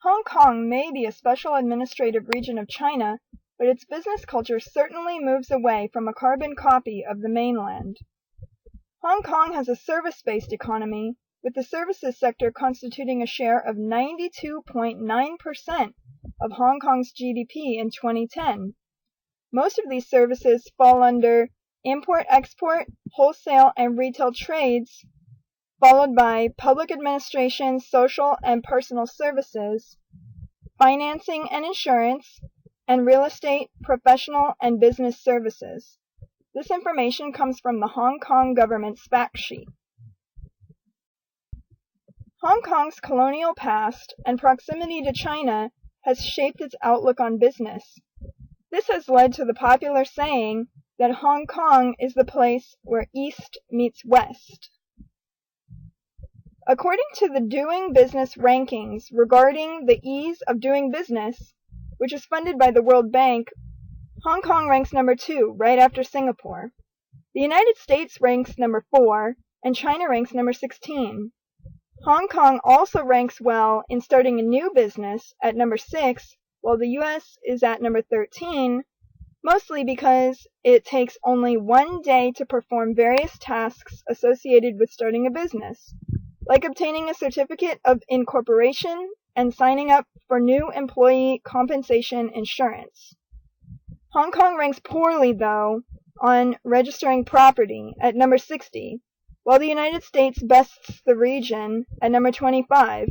Hong Kong may be a special administrative region of China, but its business culture certainly moves away from a carbon copy of the mainland. Hong Kong has a service-based economy, with the services sector constituting a share of 92.9% of Hong Kong's GDP in 2010. Most of these services fall under import-export, wholesale and retail trades, followed by public administration, social and personal services, financing and insurance, and real estate, professional and business services. This information comes from the Hong Kong government's fact sheet. Hong Kong's colonial past and proximity to China has shaped its outlook on business. This has led to the popular saying that Hong Kong is the place where East meets West. According to the Doing Business rankings regarding the ease of doing business, which is funded by the World Bank, Hong Kong ranks number 2, right after Singapore. The United States ranks number 4, and China ranks number 16. Hong Kong also ranks well in starting a new business at number 6, while the US is at number 13, mostly because it takes only 1 day to perform various tasks associated with starting a business, like obtaining a certificate of incorporation and signing up for new employee compensation insurance. Hong Kong ranks poorly, though, on registering property at number 60, while the United States bests the region at number 25.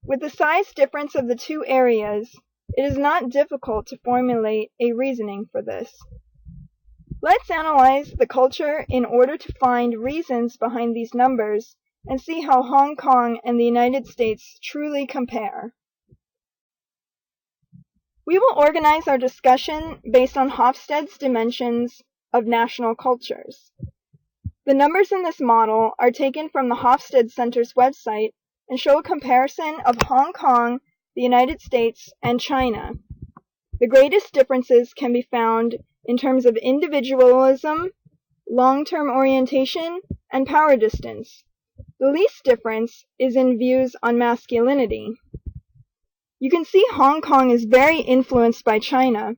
With the size difference of the two areas, it is not difficult to formulate a reasoning for this. Let's analyze the culture in order to find reasons behind these numbers and see how Hong Kong and the United States truly compare. We will organize our discussion based on Hofstede's dimensions of national cultures. The numbers in this model are taken from the Hofstede Center's website and show a comparison of Hong Kong, the United States, and China. The greatest differences can be found in terms of individualism, long-term orientation, and power distance. The least difference is in views on masculinity. You can see Hong Kong is very influenced by China,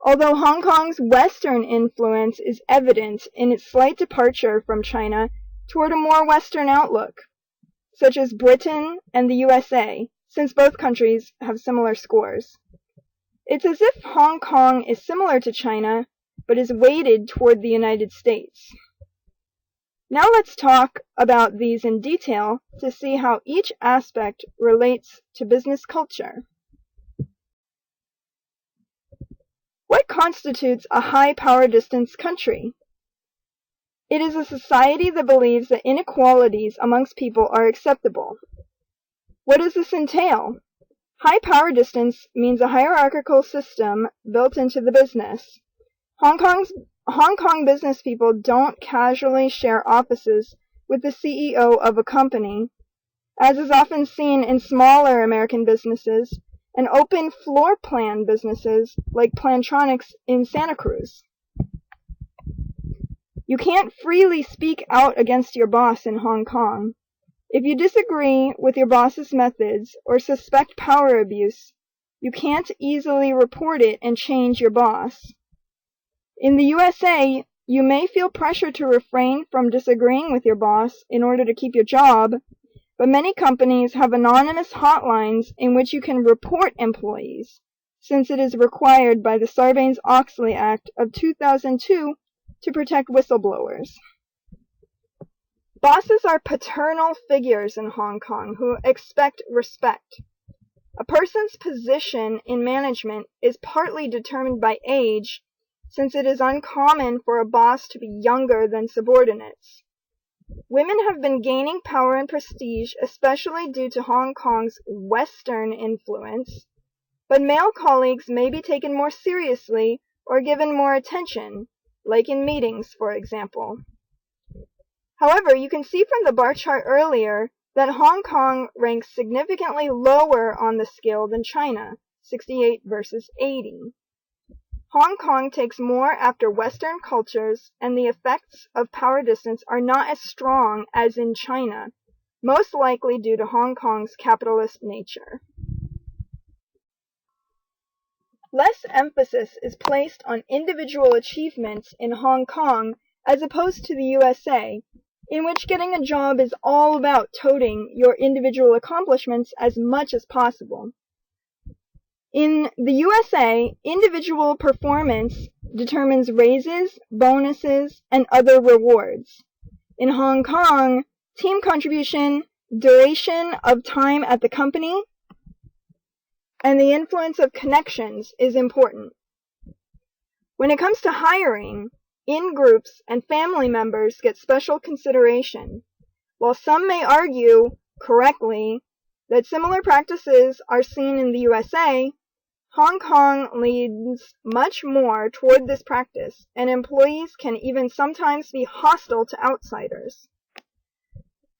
although Hong Kong's Western influence is evident in its slight departure from China toward a more Western outlook, such as Britain and the USA, since both countries have similar scores. It's as if Hong Kong is similar to China, but is weighted toward the United States. Now let's talk about these in detail to see how each aspect relates to business culture. What constitutes a high power distance country? It is a society that believes that inequalities amongst people are acceptable. What does this entail? High power distance means a hierarchical system built into the business. Hong Kong business people don't casually share offices with the CEO of a company, as is often seen in smaller American businesses and open floor plan businesses like Plantronics in Santa Cruz. You can't freely speak out against your boss in Hong Kong. If you disagree with your boss's methods or suspect power abuse, you can't easily report it and change your boss. In the USA, you may feel pressure to refrain from disagreeing with your boss in order to keep your job, but many companies have anonymous hotlines in which you can report employees, since it is required by the Sarbanes-Oxley Act of 2002 to protect whistleblowers. Bosses are paternal figures in Hong Kong who expect respect. A person's position in management is partly determined by age, since it is uncommon for a boss to be younger than subordinates. Women have been gaining power and prestige, especially due to Hong Kong's Western influence, but male colleagues may be taken more seriously or given more attention, like in meetings, for example. However, you can see from the bar chart earlier that Hong Kong ranks significantly lower on the scale than China, 68 versus 80. Hong Kong takes more after Western cultures, and the effects of power distance are not as strong as in China, most likely due to Hong Kong's capitalist nature. Less emphasis is placed on individual achievements in Hong Kong as opposed to the USA, in which getting a job is all about touting your individual accomplishments as much as possible. In the USA, individual performance determines raises, bonuses, and other rewards. In Hong Kong, team contribution, duration of time at the company, and the influence of connections is important. When it comes to hiring, in-groups and family members get special consideration. While some may argue, correctly, that similar practices are seen in the USA, Hong Kong leans much more toward this practice, and employees can even sometimes be hostile to outsiders.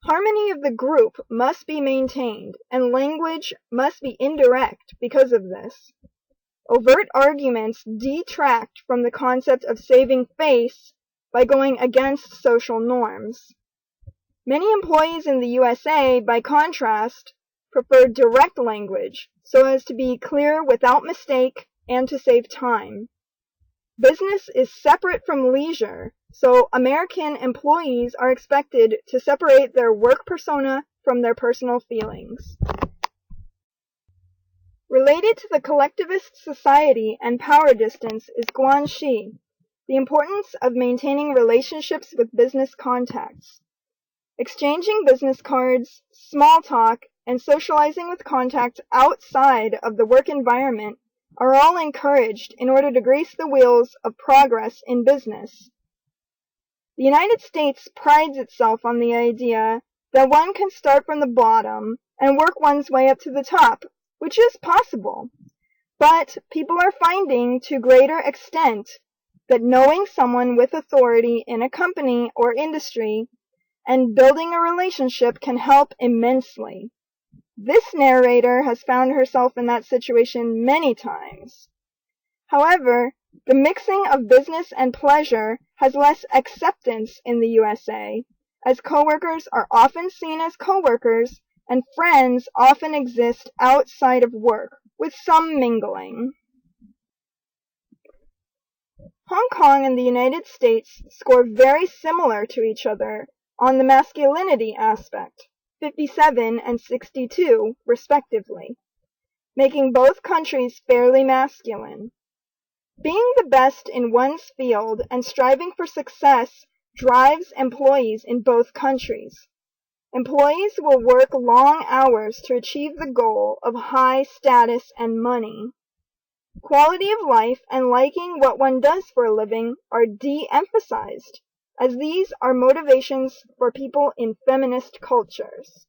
Harmony of the group must be maintained, and language must be indirect because of this. Overt arguments detract from the concept of saving face by going against social norms. Many employees in the USA, by contrast, prefer direct language so as to be clear without mistake and to save time. Business is separate from leisure, so American employees are expected to separate their work persona from their personal feelings. Related to the collectivist society and power distance is guanxi, the importance of maintaining relationships with business contacts. Exchanging business cards, small talk, and socializing with contacts outside of the work environment are all encouraged in order to grease the wheels of progress in business. The United States prides itself on the idea that one can start from the bottom and work one's way up to the top, which is possible. But people are finding to greater extent that knowing someone with authority in a company or industry and building a relationship can help immensely. This narrator has found herself in that situation many times. However, the mixing of business and pleasure has less acceptance in the USA, as coworkers are often seen as coworkers and friends often exist outside of work, with some mingling. Hong Kong and the United States score very similar to each other on the masculinity aspect, 57 and 62 respectively, making both countries fairly masculine. Being the best in one's field and striving for success drives employees in both countries. Employees will work long hours to achieve the goal of high status and money. Quality of life and liking what one does for a living are de-emphasized, as these are motivations for people in feminist cultures.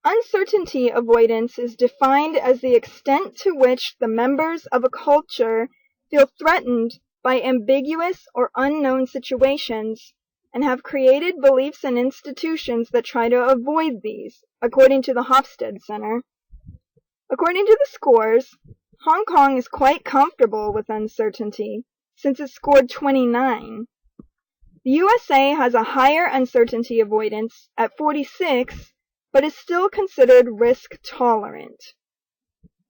Uncertainty avoidance is defined as the extent to which the members of a culture feel threatened by ambiguous or unknown situations and have created beliefs and institutions that try to avoid these, according to the Hofstede Center. According to the scores, Hong Kong is quite comfortable with uncertainty, since it scored 29. The USA has a higher uncertainty avoidance at 46, but is still considered risk tolerant.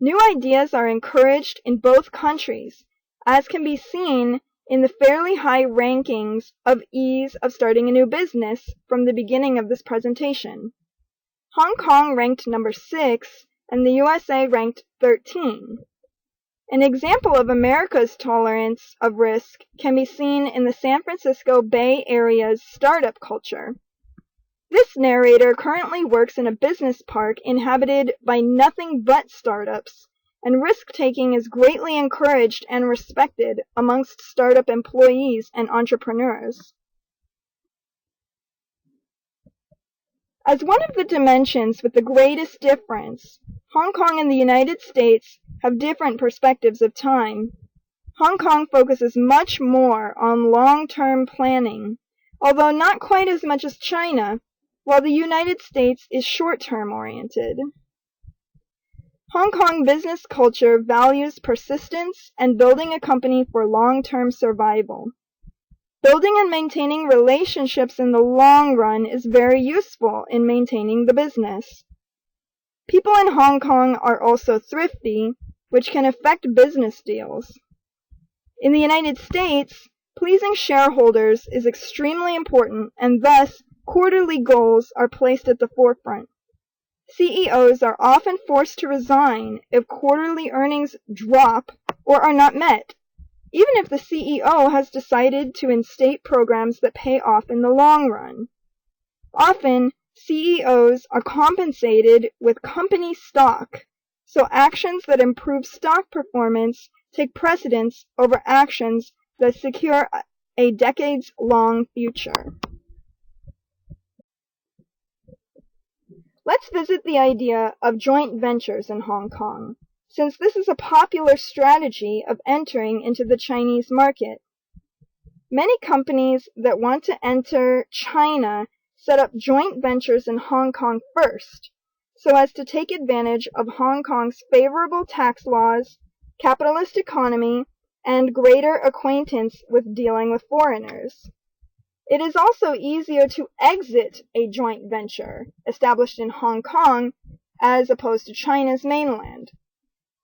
New ideas are encouraged in both countries, as can be seen in the fairly high rankings of ease of starting a new business from the beginning of this presentation. Hong Kong ranked number 6, and the USA ranked 13. An example of America's tolerance of risk can be seen in the San Francisco Bay Area's startup culture. This narrator currently works in a business park inhabited by nothing but startups, and risk-taking is greatly encouraged and respected amongst startup employees and entrepreneurs. As one of the dimensions with the greatest difference, Hong Kong and the United States have different perspectives of time. Hong Kong focuses much more on long-term planning, although not quite as much as China, while the United States is short-term oriented. Hong Kong business culture values persistence and building a company for long-term survival. Building and maintaining relationships in the long run is very useful in maintaining the business. People in Hong Kong are also thrifty, which can affect business deals. In the United States, pleasing shareholders is extremely important, and thus quarterly goals are placed at the forefront. CEOs are often forced to resign if quarterly earnings drop or are not met, even if the CEO has decided to instate programs that pay off in the long run. Often, CEOs are compensated with company stock, so actions that improve stock performance take precedence over actions that secure a decades-long future. Let's visit the idea of joint ventures in Hong Kong, since this is a popular strategy of entering into the Chinese market. Many companies that want to enter China set up joint ventures in Hong Kong first, so as to take advantage of Hong Kong's favorable tax laws, capitalist economy, and greater acquaintance with dealing with foreigners. It is also easier to exit a joint venture established in Hong Kong as opposed to China's mainland.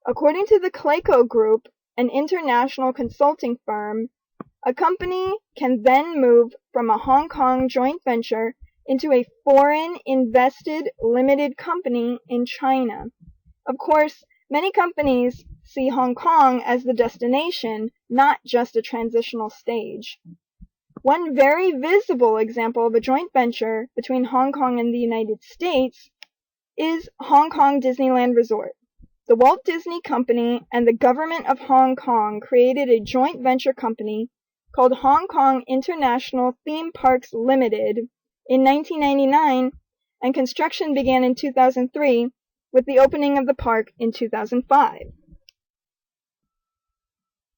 According to the Clayco Group, an international consulting firm, a company can then move from a Hong Kong joint venture into a foreign invested limited company in China. Of course, many companies see Hong Kong as the destination, not just a transitional stage. One very visible example of a joint venture between Hong Kong and the United States is Hong Kong Disneyland Resort. The Walt Disney Company and the government of Hong Kong created a joint venture company called Hong Kong International Theme Parks Limited in 1999, and construction began in 2003 with the opening of the park in 2005.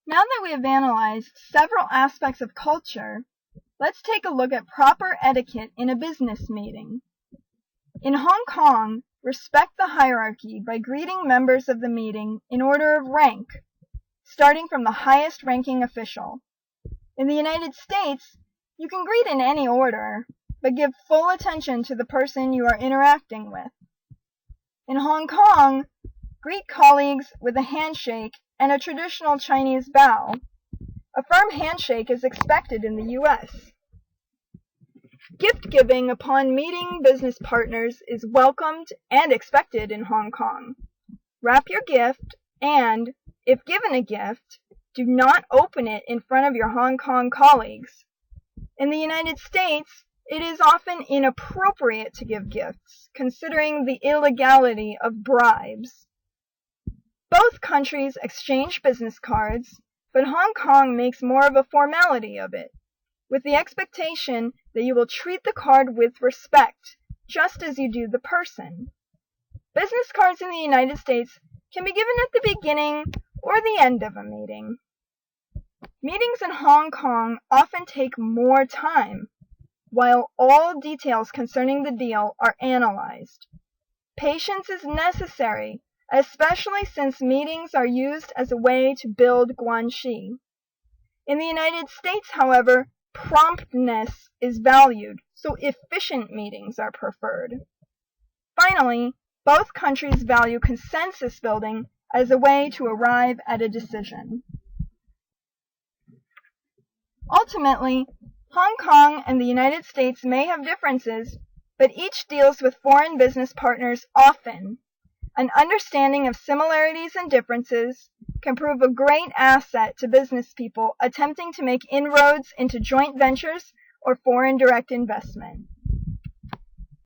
Now that we have analyzed several aspects of culture, let's take a look at proper etiquette in a business meeting. In Hong Kong, respect the hierarchy by greeting members of the meeting in order of rank, starting from the highest ranking official. In the United States, you can greet in any order, but give full attention to the person you are interacting with. In Hong Kong, greet colleagues with a handshake and a traditional Chinese bow. A firm handshake is expected in the U.S. Gift giving upon meeting business partners is welcomed and expected in Hong Kong. Wrap your gift and, if given a gift, do not open it in front of your Hong Kong colleagues. In the United States, it is often inappropriate to give gifts, considering the illegality of bribes. Both countries exchange business cards, but Hong Kong makes more of a formality of it, with the expectation that you will treat the card with respect, just as you do the person. Business cards in the United States can be given at the beginning or the end of a meeting. Meetings in Hong Kong often take more time, while all details concerning the deal are analyzed. Patience is necessary, especially since meetings are used as a way to build guanxi. In the United States, however, promptness is valued, so efficient meetings are preferred. Finally, both countries value consensus building as a way to arrive at a decision. Ultimately, Hong Kong and the United States may have differences, but each deals with foreign business partners often. An understanding of similarities and differences can prove a great asset to business people attempting to make inroads into joint ventures or foreign direct investment.